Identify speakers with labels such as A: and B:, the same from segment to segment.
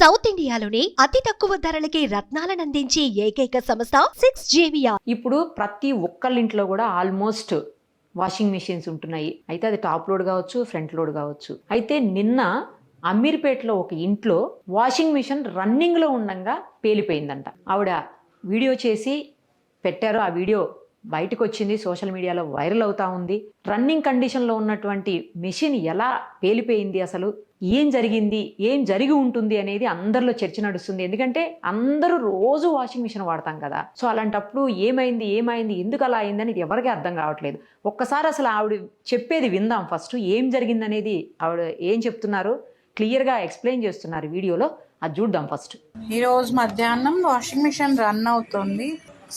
A: South ఇండియాలోని అతి తక్కువ ధరలకి రత్నాలనందించే ఏకైక సంస్థ 6JVR.
B: ఇప్పుడు ప్రతి ఒక్కళ్ళింట్లో కూడా ఆల్మోస్ట్ వాషింగ్ మిషన్స్ ఉంటున్నాయి. అయితే అది టాప్ లోడ్ కావచ్చు, ఫ్రంట్ లోడ్ కావచ్చు. అయితే నిన్న అమీర్పేటలో ఒక ఇంట్లో వాషింగ్ మిషన్ రన్నింగ్లో ఉండగా పేలిపోయిందంట. ఆవిడ వీడియో చేసి పెట్టారు. ఆ వీడియో బయటకు వచ్చింది, సోషల్ మీడియాలో వైరల్ అవుతా ఉంది. రన్నింగ్ కండిషన్లో ఉన్నటువంటి మెషిన్ ఎలా పేలిపోయింది, అసలు ఏం జరిగింది, ఏం జరిగి ఉంటుంది అనేది అందరిలో చర్చ నడుస్తుంది. ఎందుకంటే అందరూ రోజు వాషింగ్ మిషన్ వాడతాం కదా. సో అలాంటప్పుడు ఏమైంది ఎందుకు అలా అయిందని ఇది ఎవరికీ అర్థం కావట్లేదు. ఒక్కసారి అసలు ఆవిడ చెప్పేది విందాం. ఫస్ట్ ఏం జరిగిందనేది ఆవిడ ఏం చెప్తున్నారు క్లియర్గా ఎక్స్ప్లెయిన్ చేస్తున్నారు వీడియోలో, అది చూద్దాం ఫస్ట్.
C: ఈరోజు మధ్యాహ్నం వాషింగ్ మిషన్ రన్ అవుతుంది.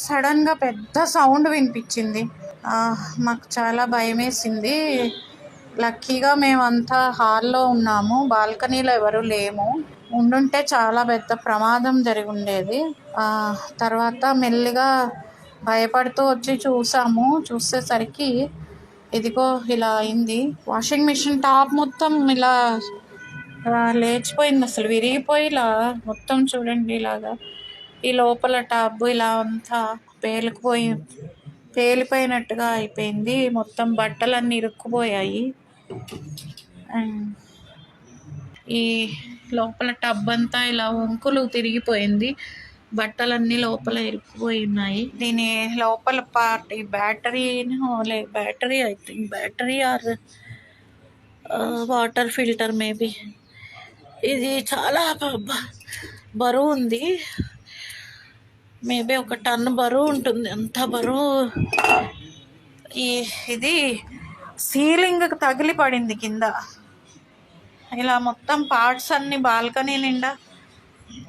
C: సడన్గా పెద్ద సౌండ్ వినిపించింది. మాకు చాలా భయం వేసింది. లక్కీగా మేమంతా హాల్లో ఉన్నాము, బాల్కనీలో ఎవరు లేము. ఉండుంటే చాలా పెద్ద ప్రమాదం జరిగి ఉండేది. తర్వాత మెల్లిగా భయపడుతూ వచ్చి చూసేసరికి ఇదిగో ఇలా అయింది. వాషింగ్ మిషన్ టాప్ మొత్తం ఇలా లేచిపోయింది, అసలు విరిగిపోయి ఇలా మొత్తం చూడండి. ఇలాగా ఈ లోపల టబ్ ఇలా అంతా పేలిపోయినట్టుగా అయిపోయింది. మొత్తం బట్టలన్నీ ఇరుక్కుపోయాయి. ఈ లోపల టబ్ అంతా ఇలా వంకులు తిరిగిపోయింది, బట్టలన్నీ లోపల ఇరుక్కుపోయి ఉన్నాయి. దీని లోపల పార్ట్ ఈ battery I think battery or water filter maybe. ఇది చాలా బరువు ఉంది, మేబీ 1 టన్ను బరువు ఉంటుంది. అంత బరువు. ఇది సీలింగ్ తగిలి పడింది కింద. ఇలా మొత్తం పార్ట్స్ అన్ని బాల్కనీ నిండా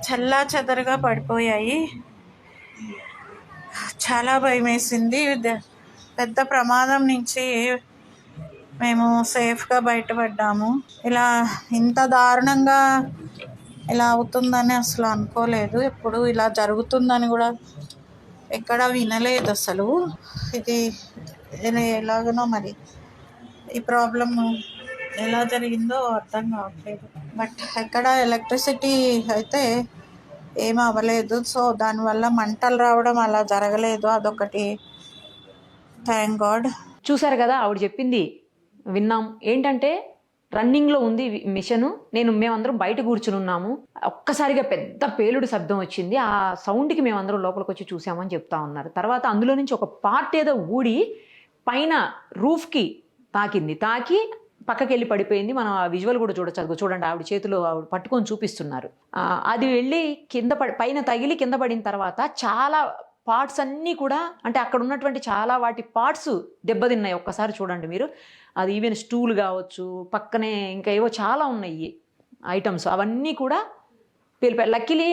C: చల్లా చెదరుగా పడిపోయాయి. చాలా భయం వేసింది. పెద్ద ప్రమాదం నుంచి మేము సేఫ్గా బయటపడ్డాము. ఇలా ఇంత దారుణంగా ఇలా అవుతుందని అసలు అనుకోలేదు. ఎప్పుడు ఇలా జరుగుతుందని కూడా ఎక్కడా వినలేదు అసలు. ఇది ఎలాగనో మరి ఈ ప్రాబ్లం ఎలా జరిగిందో అర్థం కావట్లేదు. బట్ ఎక్కడ ఎలక్ట్రిసిటీ అయితే ఏం అవ్వలేదు. సో దానివల్ల మంటలు రావడం అలా జరగలేదు, అదొకటి. Thank God.
B: చూసారు కదా ఆవిడ చెప్పింది, విన్నాం. ఏంటంటే రన్నింగ్లో ఉంది మిషను, మేమందరం బయట కూర్చుని ఉన్నాము. ఒక్కసారిగా పెద్ద పేలుడు శబ్దం వచ్చింది. ఆ సౌండ్కి మేమందరం లోపలికి వచ్చి చూసామని చెప్తా ఉన్నారు. తర్వాత అందులో నుంచి ఒక పార్ట్ ఏదో ఊడి పైన రూఫ్కి తాకి పక్కకి వెళ్ళి పడిపోయింది. మనం ఆ విజువల్ కూడా చూడొచ్చు. చూడండి, ఆవిడ చేతిలో ఆవిడ పట్టుకొని చూపిస్తున్నారు. అది వెళ్ళి పైన తగిలి కింద పడిన తర్వాత చాలా పార్ట్స్ అన్నీ కూడా, అంటే అక్కడ ఉన్నటువంటి చాలా వాటి పార్ట్స్ దెబ్బతిన్నాయి. ఒక్కసారి చూడండి మీరు. అది ఈవెన్ స్టూల్ కావచ్చు, పక్కనే ఇంకా ఏవో చాలా ఉన్నాయి ఐటమ్స్, అవన్నీ కూడా పేలిపోయాయి. లక్కీలీ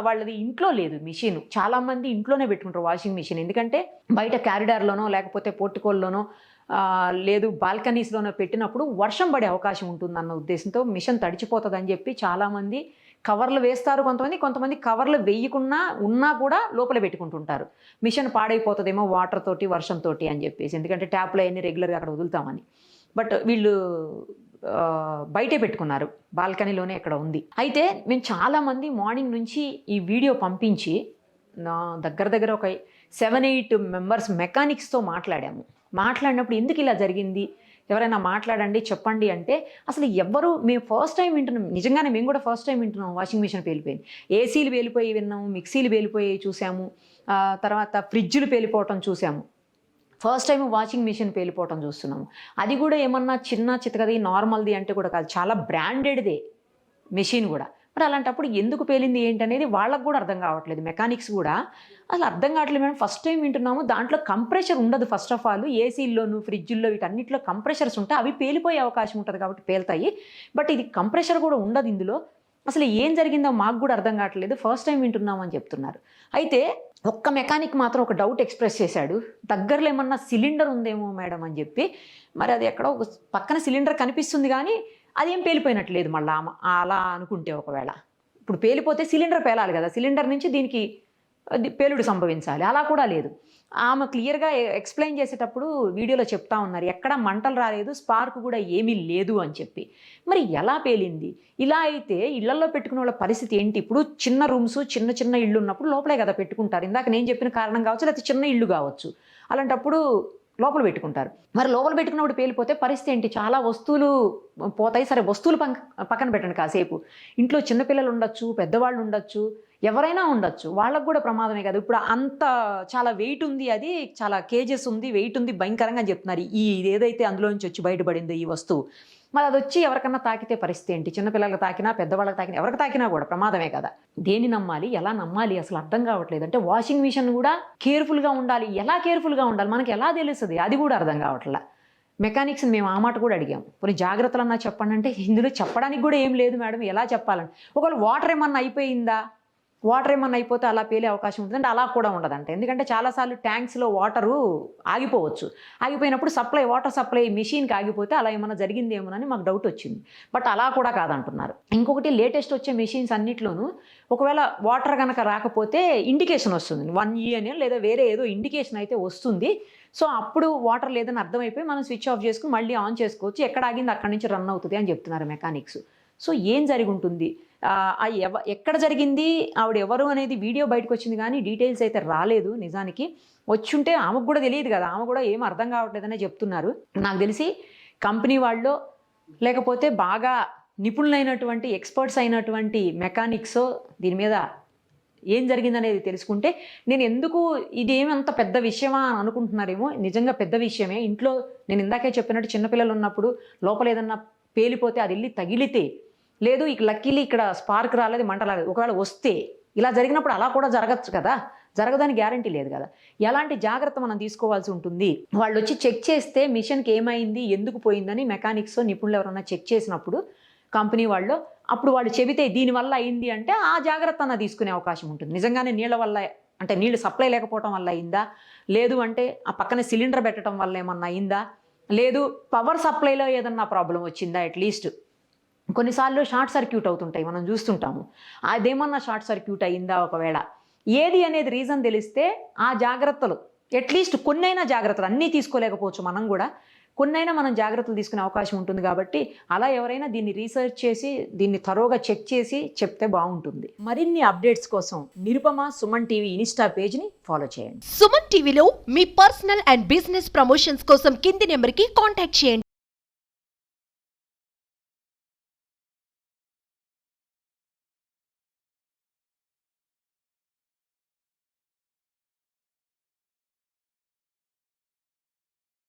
B: వాళ్ళది ఇంట్లో లేదు మిషన్. చాలామంది ఇంట్లోనే పెట్టుకుంటారు వాషింగ్ మిషన్. ఎందుకంటే బయట క్యారిడార్లోనో లేకపోతే పోర్టికోల్లోనో లేదు బాల్కనీస్లోనో పెట్టినప్పుడు వర్షం పడే అవకాశం ఉంటుందన్న ఉద్దేశంతో మిషన్ తడిచిపోతుందని చెప్పి చాలామంది కవర్లు వేస్తారు. కొంతమంది కవర్లు వేయకుండా ఉన్నా కూడా లోపల పెట్టుకుంటుంటారు. మిషన్ పాడైపోతుందేమో వాటర్ తోటి, వర్షంతో అని చెప్పేసి. ఎందుకంటే ట్యాప్లో అన్నీ రెగ్యులర్గా అక్కడ వదులుతామని. బట్ వీళ్ళు బయటే పెట్టుకున్నారు, బాల్కనీలోనే ఎక్కడ ఉంది. అయితే మేము చాలామంది మార్నింగ్ నుంచి ఈ వీడియో పంపించి దగ్గర ఒక 7-8 మెంబర్స్ మెకానిక్స్తో మాట్లాడినప్పుడు ఎందుకు ఇలా జరిగింది, ఎవరైనా మాట్లాడండి చెప్పండి అంటే అసలు ఎవ్వరు, మేము ఫస్ట్ టైం వింటున్నాం. నిజంగానే మేము కూడా ఫస్ట్ టైం వింటున్నాం వాషింగ్ మిషన్ పేలిపోయింది. ఏసీలు పేలిపోయి విన్నాము, మిక్సీలు పేలిపోయి చూసాము, తర్వాత ఫ్రిడ్జ్లు పేలిపోవటం చూసాము. ఫస్ట్ టైం వాషింగ్ మిషన్ పేలిపోవటం చూస్తున్నాము. అది కూడా ఏమన్నా చిన్న చితకది నార్మల్ది అంటే కూడా కాదు, చాలా బ్రాండెడ్దే మెషిన్ కూడా. మరి అలాంటప్పుడు ఎందుకు పేలింది ఏంటనేది వాళ్ళకు కూడా అర్థం కావట్లేదు. మెకానిక్స్ కూడా అసలు అర్థం కావట్లేదు. మేము ఫస్ట్ టైం వింటున్నాము. దాంట్లో కంప్రెషర్ ఉండదు. ఫస్ట్ ఆఫ్ ఆల్ ఏసీల్లోను ఫ్రిడ్జ్ల్లో వీటన్నిటిలో కంప్రెషర్స్ ఉంటాయి, అవి పేలిపోయే అవకాశం ఉంటుంది కాబట్టి పేలుతాయి. బట్ ఇది కంప్రెషర్ కూడా ఉండదు ఇందులో. అసలు ఏం జరిగిందో మాకు కూడా అర్థం కావట్లేదు, ఫస్ట్ టైం వింటున్నామని చెప్తున్నారు. అయితే ఒక్క మెకానిక్ మాత్రం ఒక డౌట్ ఎక్స్ప్రెస్ చేశాడు, దగ్గరలో ఏమన్నా సిలిండర్ ఉందేమో మేడం అని చెప్పి. మరి అది ఎక్కడో ఒక పక్కన సిలిండర్ కనిపిస్తుంది కానీ అదేం పేలిపోయినట్లేదు. మళ్ళీ అలా అనుకుంటే ఒకవేళ ఇప్పుడు పేలిపోతే సిలిండర్ పేలాలి కదా, సిలిండర్ నుంచి దీనికి అది పేలుడు సంభవించాలి. అలా కూడా లేదు. ఆమె క్లియర్గా ఎక్స్ప్లెయిన్ చేసేటప్పుడు వీడియోలో చెప్తా ఉన్నారు, ఎక్కడ మంటలు రాలేదు, స్పార్క్ కూడా ఏమీ లేదు అని చెప్పి. మరి ఎలా పేలింది? ఇలా అయితే ఇళ్లలో పెట్టుకునే వాళ్ళ పరిస్థితి ఏంటి? ఇప్పుడు చిన్న రూమ్స్, చిన్న చిన్న ఇళ్ళు ఉన్నప్పుడు లోపలే కదా పెట్టుకుంటారు. ఇందాక నేను చెప్పిన కారణం కావచ్చు, లేకపోతే చిన్న ఇళ్ళు కావచ్చు. అలాంటప్పుడు లోపల పెట్టుకుంటారు. మరి లోపల పెట్టుకున్నప్పుడు పేలిపోతే పరిస్థితి ఏంటి? చాలా వస్తువులు పోతాయి. సరే, వస్తువులు పక్కన పెట్టండి కాసేపు. ఇంట్లో చిన్నపిల్లలు ఉండొచ్చు, పెద్దవాళ్ళు ఉండొచ్చు, ఎవరైనా ఉండొచ్చు, వాళ్ళకు కూడా ప్రమాదమే కదా. ఇప్పుడు అంత చాలా వెయిట్ ఉంది, అది చాలా కేజెస్ ఉంది, వెయిట్ ఉంది, భయంకరంగా చెప్తున్నారు. ఇది ఏదైతే అందులోంచి వచ్చి బయటపడిందో ఈ వస్తువు, మరి అది వచ్చి ఎవరికన్నా తాకితే పరిస్థితి ఏంటి? చిన్నపిల్లలకు తాకినా, పెద్దవాళ్ళకి తాకినా, ఎవరికి తాకినా కూడా ప్రమాదమే కదా. దేన్ని నమ్మాలి, ఎలా నమ్మాలి అసలు అర్థం కావట్లేదు. అంటే వాషింగ్ మిషన్ కూడా కేర్ఫుల్గా ఉండాలి. ఎలా కేర్ఫుల్గా ఉండాలి, మనకి ఎలా తెలుస్తుంది, అది కూడా అర్థం కావట్లే. మెకానిక్స్ని మేము ఆ మాట కూడా అడిగాం, కొన్ని జాగ్రత్తలు అన్నా చెప్పండి అంటే, ఇందులో చెప్పడానికి కూడా ఏం లేదు మేడం, ఎలా చెప్పాలని. ఒకవేళ వాటర్ ఏమన్నా అయిపోయిందా, వాటర్ ఏమన్నా అయిపోతే అలా పేలే అవకాశం ఉంటుంది అంటే, అలా కూడా ఉండదంట. ఎందుకంటే చాలాసార్లు ట్యాంక్స్లో వాటరు ఆగిపోవచ్చు. ఆగిపోయినప్పుడు వాటర్ సప్లై మెషిన్కి ఆగిపోతే అలా ఏమైనా జరిగిందేమోనని మాకు డౌట్ వచ్చింది. బట్ అలా కూడా కాదంటున్నారు. ఇంకొకటి, లేటెస్ట్ వచ్చే మెషిన్స్ అన్నిట్లోనూ ఒకవేళ వాటర్ కనుక రాకపోతే ఇండికేషన్ వస్తుంది, 1E అని లేదా వేరే ఏదో ఇండికేషన్ అయితే వస్తుంది. సో అప్పుడు వాటర్ లేదని అర్థమైపోయి మనం స్విచ్ ఆఫ్ చేసుకుని మళ్ళీ ఆన్ చేసుకోవచ్చు. ఎక్కడ ఆగింది అక్కడి నుంచి రన్ అవుతుంది అని చెప్తున్నారు మెకానిక్స్. సో ఏం జరిగి ఉంటుంది, ఎక్కడ జరిగింది, ఆవిడ ఎవరు అనేది వీడియో బయటకు వచ్చింది కానీ డీటెయిల్స్ అయితే రాలేదు. నిజానికి వచ్చుంటే ఆమెకు కూడా తెలియదు కదా, ఆమె కూడా ఏం అర్థం కావట్లేదనే చెప్తున్నారు. నాకు తెలిసి కంపెనీ వాళ్ళు లేకపోతే బాగా నిపుణులైనటువంటి ఎక్స్పర్ట్స్ అయినటువంటి మెకానిక్స్ దీని మీద ఏం జరిగిందనేది తెలుసుకుంటే, నేను ఎందుకు ఇదేమి అంత పెద్ద విషయమా అని అనుకుంటున్నారేమో, నిజంగా పెద్ద విషయమే. ఇంట్లో నేను ఇందాకే చెప్పినట్టు చిన్నపిల్లలు ఉన్నప్పుడు లోపల ఏదన్నా పేలిపోతే అది వెళ్ళి తగిలితే, లేదు ఇక లక్కీలీ ఇక్కడ స్పార్క్ రాలేదు, మంట రాలేదు, ఒకవేళ వస్తే ఇలా జరిగినప్పుడు అలా కూడా జరగచ్చు కదా, జరగదని గ్యారంటీ లేదు కదా. ఎలాంటి జాగ్రత్త మనం తీసుకోవాల్సి ఉంటుంది? వాళ్ళు వచ్చి చెక్ చేస్తే మిషన్కి ఏమైంది, ఎందుకు పోయిందని మెకానిక్స్ నిపుణులు ఎవరైనా చెక్ చేసినప్పుడు కంపెనీ వాళ్ళు, అప్పుడు వాళ్ళు చెబితే దీనివల్ల అయింది అంటే ఆ జాగ్రత్త అన్న తీసుకునే అవకాశం ఉంటుంది. నిజంగానే నీళ్ళ వల్ల, అంటే నీళ్ళు సప్లై లేకపోవడం వల్ల అయిందా, లేదు అంటే ఆ పక్కనే సిలిండర్ పెట్టడం వల్ల ఏమన్నా అయిందా, లేదు పవర్ సప్లైలో ఏదన్నా ప్రాబ్లం వచ్చిందా, అట్లీస్ట్ కొన్నిసార్లు షార్ట్ సర్క్యూట్ అవుతుంటాయి, మనం చూస్తుంటాము. అదేమన్నా షార్ట్ సర్క్యూట్ అయిందా, ఒకవేళ ఏది అనేది రీజన్ తెలిస్తే ఆ జాగ్రత్తలు, అట్లీస్ట్ కొన్నైనా జాగ్రత్తలు, అన్నీ తీసుకోలేకపోవచ్చు మనం కూడా, కొన్నైనా మనం జాగ్రత్తలు తీసుకునే అవకాశం ఉంటుంది. కాబట్టి అలా ఎవరైనా దీన్ని రీసెర్చ్ చేసి దీన్ని థరోగా చెక్ చేసి చెప్తే బాగుంటుంది. మరిన్ని అప్డేట్స్ కోసం నిరుపమ సుమన్ టీవీ ఇన్స్టా పేజ్ని ఫాలో చేయండి.
A: సుమన్ టీవీలో మీ పర్సనల్ అండ్ బిజినెస్ ప్రమోషన్స్ కోసం కింది నెంబర్కి కాంటాక్ట్ చేయండి.